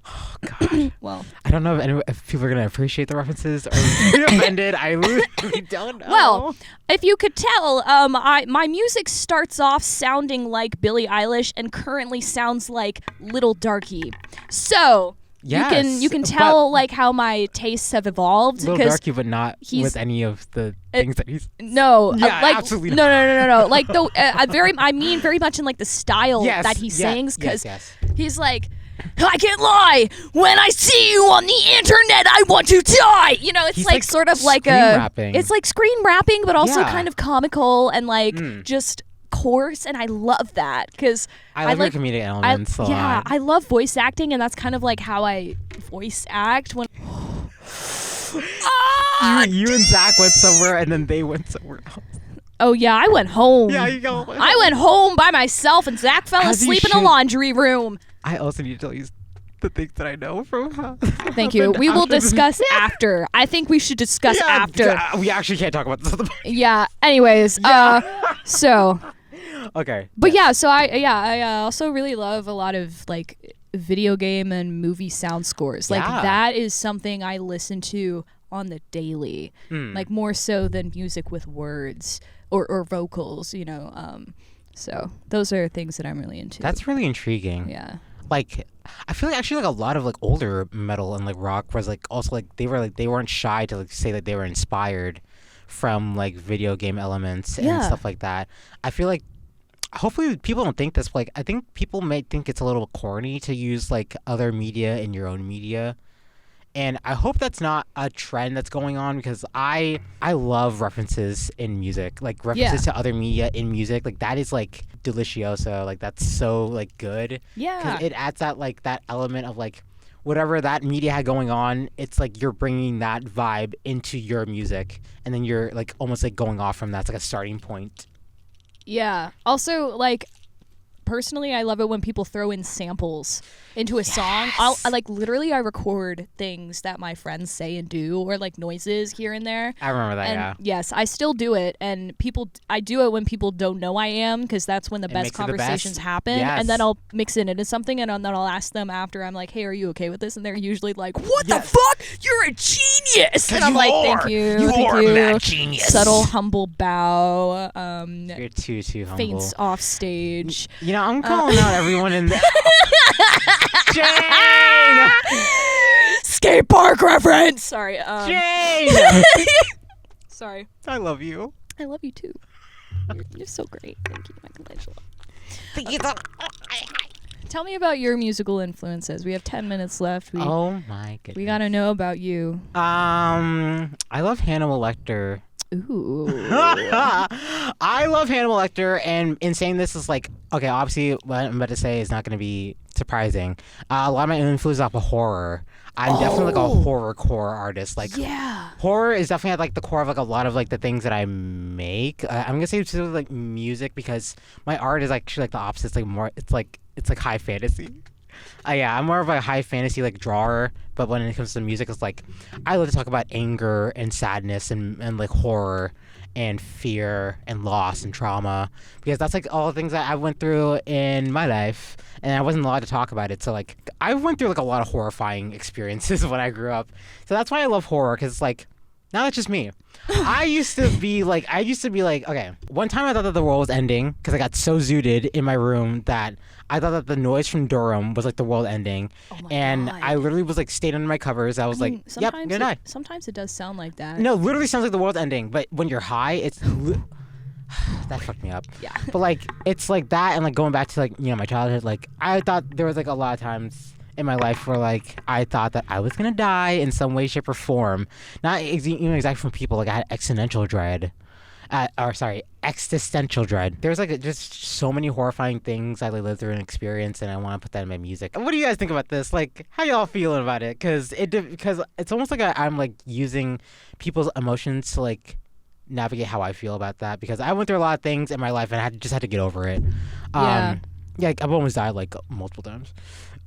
Oh gosh. Well, I don't know if people are gonna appreciate the references or be offended. I really don't know. Well, if you could tell, my music starts off sounding like Billie Eilish and currently sounds like Little Darky. So yes, you can tell like how my tastes have evolved. Little Darky, but not with any of the things that he's. No, yeah, like absolutely no. Like the I mean very much in like the style that he sings, because he's like. I can't lie. When I see you on the internet, I want to die. You know, it's like sort of like it's like screen rapping, but also kind of comical and like just coarse. And I love that because I love your comedic elements. I love voice acting, and that's kind of like how I voice act when. You and Zach went somewhere, and then they went somewhere else. Oh yeah, I went home. Yeah, you go. I went home by myself, and Zach fell asleep in a laundry room. I also need to tell you the things that I know from her. Thank you. We will discuss after. I think we should discuss after. We actually can't talk about this. Yeah. Anyways. So. Okay. But so I also really love a lot of like video game and movie sound scores. Like that is something I listen to on the daily, like more so than music with words or vocals. You know. So those are things that I'm really into. That's really intriguing. Yeah. Like, I feel like actually like a lot of like older metal and like rock was like also like they weren't shy to like say that they were inspired from like video game elements and stuff like that. I feel like hopefully people don't think this, but like I think people may think it's a little corny to use like other media in your own media. And I hope that's not a trend that's going on, because I love references in music, like references to other media in music. Like that is like delicioso. Like that's so like good. Yeah. Because it adds that element of like whatever that media had going on. It's like you're bringing that vibe into your music, and then you're like almost like going off from that. It's like a starting point. Yeah. Also, like, personally, I love it when people throw in samples into a song. I record things that my friends say and do, or like noises here and there. I remember that. And yes, I still do it, and I do it when people don't know I am, because that's when the best conversations happen. Yes. And then I'll mix it into something, and then I'll ask them after. I'm like, "Hey, are you okay with this?" And they're usually like, "What the fuck? You're a genius!" And I'm like, "Thank you, thank you." Genius. Subtle, humble bow. You're too humble. Faints off stage. You know, I'm calling out everyone in the. Jane! skate park reference. Sorry. Jane! Sorry. I love you. I love you too. You're so great. Thank you, Michelangelo. Tell me about your musical influences. We have 10 minutes left. Oh my goodness. We gotta know about you. I love Hannibal Lecter. Ooh. I love Hannibal Lecter, and in saying this is like, okay, obviously what I'm about to say is not going to be surprising. A lot of my influence off of horror. I'm definitely like a horrorcore artist. Like, Yeah. horror is definitely at like the core of like a lot of like the things that I make. I'm gonna say specifically like music, because my art is actually like the opposite. It's like more. It's like high fantasy. Yeah, I'm more of a high fantasy like drawer, but when it comes to music, it's like I love to talk about anger and sadness and like horror and fear and loss and trauma, because that's like all the things that I went through in my life, and I wasn't allowed to talk about it. So like I went through like a lot of horrifying experiences when I grew up. So that's why I love horror, because it's like, now that's just me. I used to be like, okay, one time I thought that the world was ending because I got so zooted in my room that I thought that the noise from Durham was like the world ending. Oh my And God. I literally was like stayed under my covers. I was like, yep, I'm gonna die. Sometimes it does sound like that. No, literally sounds like the world's ending. But when you're high, it's that fucked me up. Yeah. But like, it's like that, and like going back to like, you know, my childhood, like I thought there was like a lot of times in my life where like I thought that I was gonna die in some way, shape, or form. Not even exactly from people. Like I had existential dread. Existential dread. There's like just so many horrifying things I lived through and experienced, and I want to put that in my music. What do you guys think about this? Like, how y'all feeling about it? Because it's almost like I'm like using people's emotions to like navigate how I feel about that, because I went through a lot of things in my life and I just had to get over it. Yeah. Yeah, I've almost died like multiple times.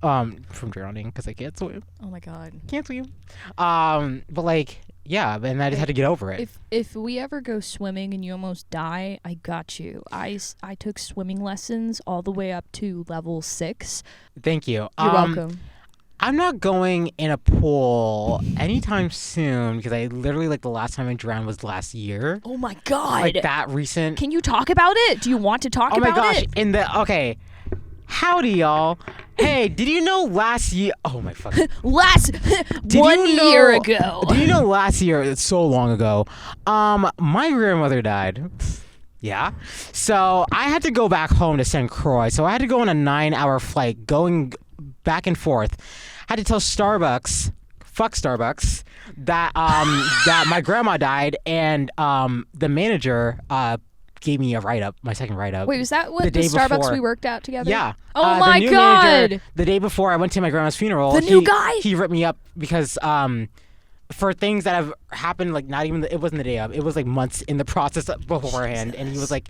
From drowning because I can't swim. Oh my God. Can't swim. But like, yeah, and I just had to get over it. If we ever go swimming and you almost die, I got you. I took swimming lessons all the way up to level 6. Thank you. You're welcome. I'm not going in a pool anytime soon, because I literally like the last time I drowned was last year. Oh my God. Like that recent. Can you talk about it? Do you want to talk Oh about my gosh! it? Okay. Howdy, y'all. Hey, did you know last year? Oh my fucking. Year ago. Did you know last year? It's so long ago. My grandmother died. Yeah. So I had to go back home to St. Croix. So I had to go on a 9-hour flight going back and forth. I had to tell Starbucks, fuck Starbucks, that that my grandma died, and the manager gave me a write-up, my second write-up. Wait, was that what the the day Starbucks before. we worked out together? Yeah. Oh The my new God. manager, the day before I went to my grandma's funeral, The new guy? He ripped me up because for things that have happened, like not even it wasn't the day of, it was like months in the process beforehand. And he was like,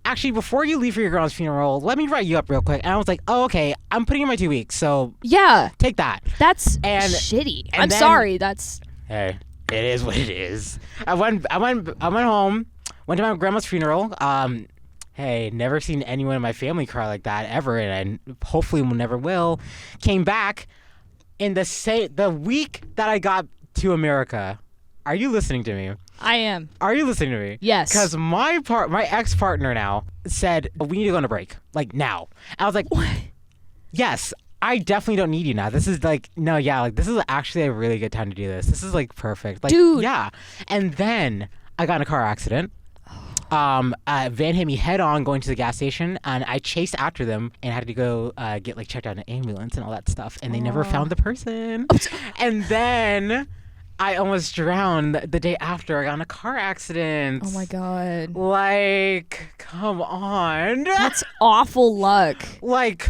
actually, before you leave for your grandma's funeral, let me write you up real quick. And I was like, oh, okay, I'm putting in my 2 weeks, so Yeah. take that. That's And- shitty. and I'm then- sorry. That's Hey, it is what it is. I went home, went to my grandma's funeral. Hey, never seen anyone in my family cry like that ever, and I hopefully never will. Came back in the week that I got to America. Are you listening to me? I am. Are you listening to me? Yes. Because my ex-partner now said, we need to go on a break, like now. I was like, What? yes, I definitely don't need you now. This is like, no, yeah, like this is actually a really good time to do this. This is like perfect. Like, Dude. Yeah. And then I got in a car accident. A van hit me head on going to the gas station, and I chased after them and had to go get like checked out in an ambulance and all that stuff, and they never found the person. And then I almost drowned the day after I got in a car accident. Oh my God. Like, come on. That's awful luck. Like,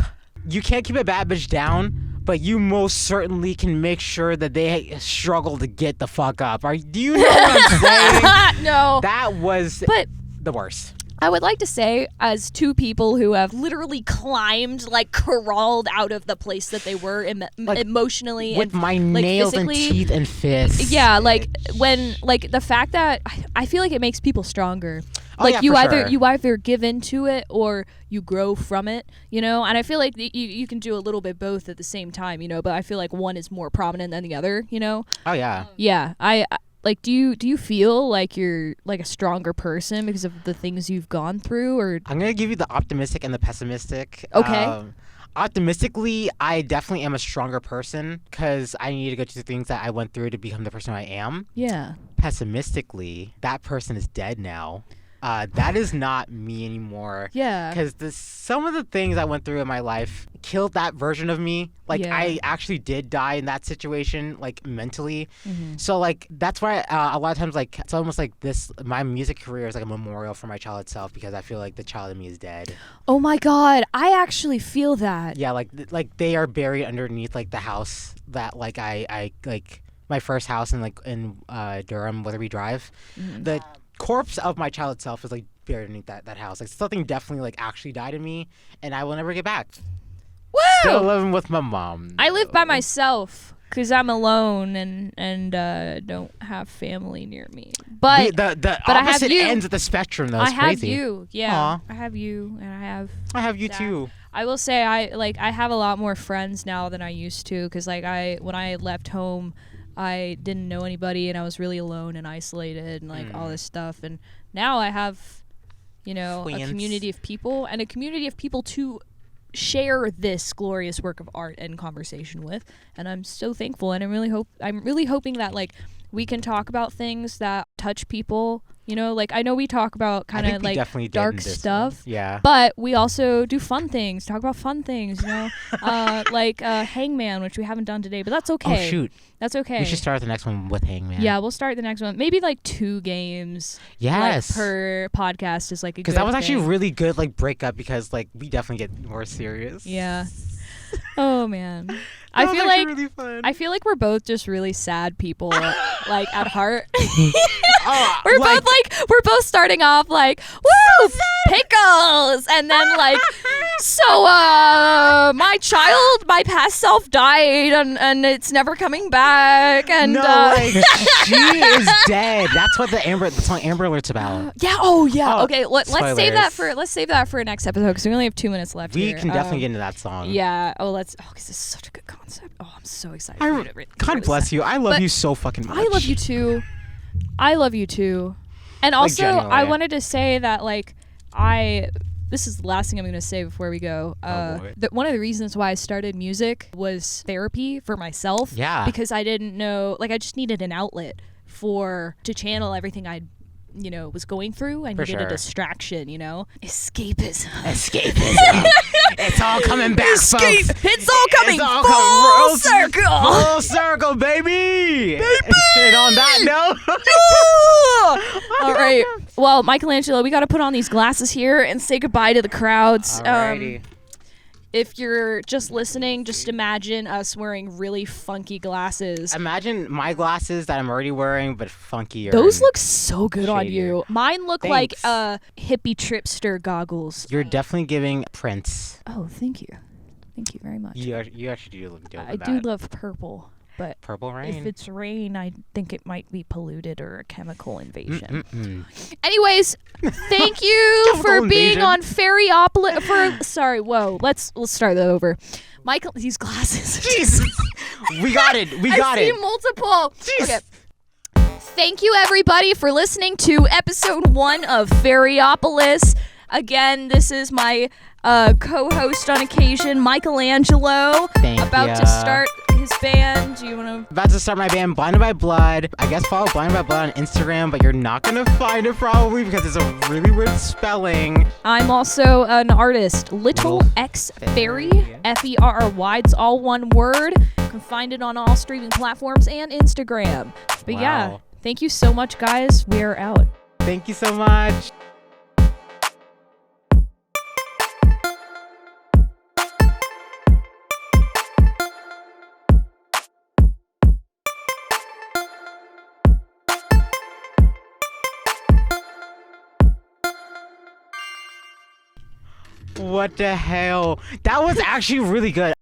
you can't keep a bad bitch down, but you most certainly can make sure that they struggle to get the fuck up. Do you know what I'm saying? No. That was But the worst. I would like to say, as two people who have literally climbed, like crawled out of the place that they were Like, emotionally With and my like, nails and physically. teeth and fists. Yeah, like when like the fact that I feel like it makes people stronger. Oh, Like yeah, you for either sure. you either give into it or you grow from it, you know. And I feel like you can do a little bit both at the same time, you know. But I feel like one is more prominent than the other, you know. Oh, yeah. Yeah, I like. Do you feel like you're like a stronger person because of the things you've gone through, or I'm going to give you the optimistic and the pessimistic. Okay. Optimistically, I definitely am a stronger person because I need to go through the things that I went through to become the person I am. Yeah. Pessimistically, that person is dead now. That is not me anymore. Yeah. Because some of the things I went through in my life killed that version of me. Like, Yeah. I actually did die in that situation, like, mentally. Mhm. So, like, that's why a lot of times, like, it's almost like my music career is like a memorial for my childhood self because I feel like the child in me is dead. Oh my God, I actually feel that. Yeah, like they are buried underneath, like, the house that, like, I like, my first house in Durham, Witherby Drive. Mhm. The corpse of my childhood self is like buried underneath that house. Like something definitely like actually died in me, and I will never get back. Woo! Still living with my mom. I live by though. myself because I'm alone and don't have family near me. But the I have opposite you. ends of the spectrum. Though, I is have crazy. you. Yeah. Aw. I have you, and I have you Zach. too. I will say I have a lot more friends now than I used to because like when I left home, I didn't know anybody and I was really alone and isolated and like all this stuff, and now I have, you know, a Friends. community of people and a community of people to share this glorious work of art and conversation with, and I'm so thankful, and I'm really hoping that like we can talk about things that touch people. You know, like I know we talk about kind of like definitely did dark in this stuff. one. Yeah. But we also do fun things, talk about fun things, you know, like Hangman, which we haven't done today, but that's okay. Oh shoot. That's okay. We should start the next one with Hangman. Yeah, we'll start the next one. Maybe like 2 games. Yes. Like, per podcast is like a good Because that was actually thing. really good, like breakup. Because like we definitely get more serious. Yeah. Oh man. That I was feel actually like really fun. I feel like we're both just really sad people, like at heart. Oh, We're both starting off like, woo, pickles, and then like, so my past self died, and it's never coming back, and no, like she is dead. That's what the song Amber Alert's about. yeah, oh yeah, Oh, okay, let's save spoilers. that for a next episode because we only have 2 minutes left. We here. can definitely get into that song. Yeah. Oh, because this is such a good concept. Oh, I'm so excited. for you to read God this. bless you. I love But you so fucking much. I love you too. I love you too. And also, genuinely. I wanted to say that, like, this is the last thing I'm going to say before we go. boy. One of the reasons why I started music was therapy for myself. Yeah. Because I didn't know, like, I just needed an outlet to channel everything I was going through. I needed sure. a distraction, escapism. Escapism. It's all coming back, folks. It's all coming It's all full coming circle. Full circle, baby. And on that note. All right. Well, Michelangelo, we got to put on these glasses here and say goodbye to the crowds. Alrighty. If you're just listening, just imagine us wearing really funky glasses. Imagine my glasses that I'm already wearing, but funkier. Those and look so good on shadier. you. Mine look like Thanks. hippie tripster goggles. You're definitely giving Prince. Oh, thank you. Thank you very much. You actually do look dope I with do that. love purple, but Purple rain. if it's rain, I think it might be polluted or a chemical invasion. Mm-mm. Anyways, thank you for Chemical being invasion. on Ferryopolis. Sorry, whoa. Let's start that over. Michael, these glasses. Jesus. We got it. We got I see it. multiple. Jeez. Okay. Thank you, everybody, for listening to episode 1 of Ferryopolis. Again, this is my co-host on occasion, Michelangelo, Thank about ya. to start his band. Do you want to? About to start my band, Blinded by Blood. I guess follow Blinded by Blood on Instagram, but you're not gonna find it probably because it's a really weird spelling. I'm also an artist, Little Little X Ferry, Ferry. It's all one word. You can find it on all streaming platforms and Instagram. But yeah, Wow. thank you so much, guys. We are out. Thank you so much. What the hell? That was actually really good.